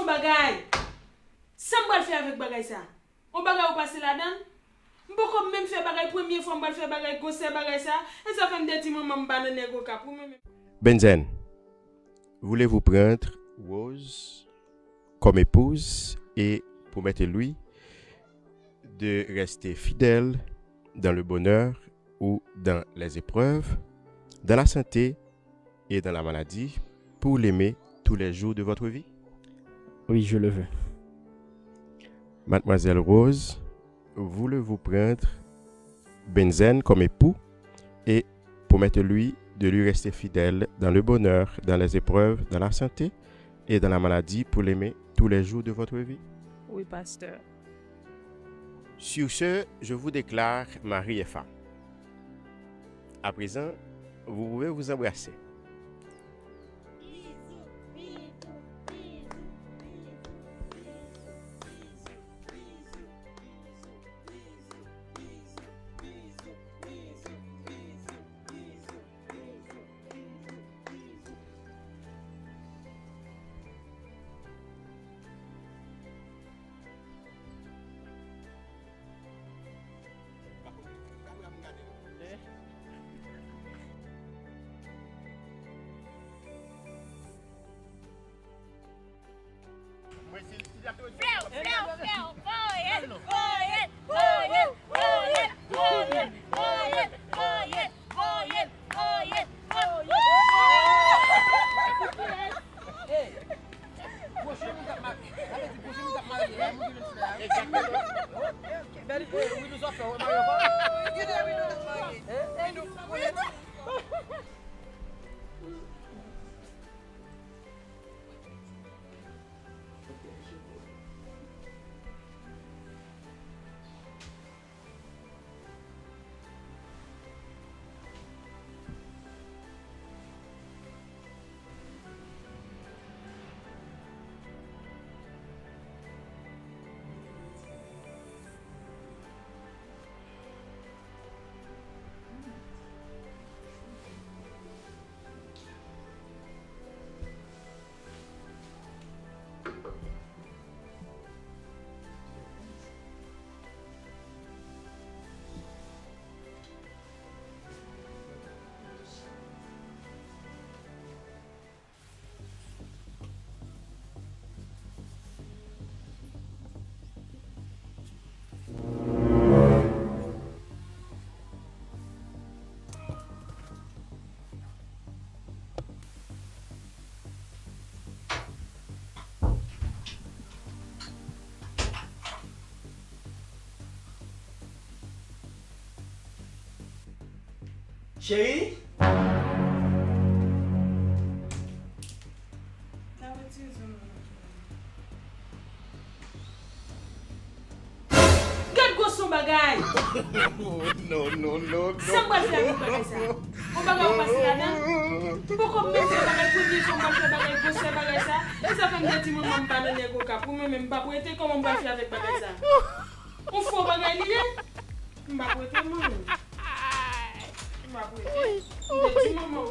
son bagay. Ça m'bral faire avec bagay ça. On bagay ou passer là-dedans. M'poko même faire bagay première fois m'bral faire bagay gosse bagay ça. Et ça fait m'deti maman m'banane go ka pour même. Benzen, voulez-vous prendre Rose comme épouse et promettez-lui de rester fidèle dans le bonheur ou dans les épreuves, dans la santé et dans la maladie, pour l'aimer tous les jours de votre vie? Oui, je le veux. Mademoiselle Rose, voulez-vous prendre Benzen comme époux et promettez-lui de lui rester fidèle dans le bonheur, dans les épreuves, dans la santé et dans la maladie, pour l'aimer tous les jours de votre vie? Oui, pasteur. Sur ce, je vous déclare mari et femme. À présent, vous pouvez vous embrasser. Chérie? Gade go son bagay. Non. Ça m'bral faire avec bagay ça. On bagay ou passer là-dedans. M'poko même faire bagay première fois m'bral faire bagay gosse bagay ça. Et ça fait m'deti maman m'banane go ka pour même pas pour être comment m'bral faire avec bagay ça. On faut bagay lié. M'pa pour être moi. M'pa pour être. M'deti maman.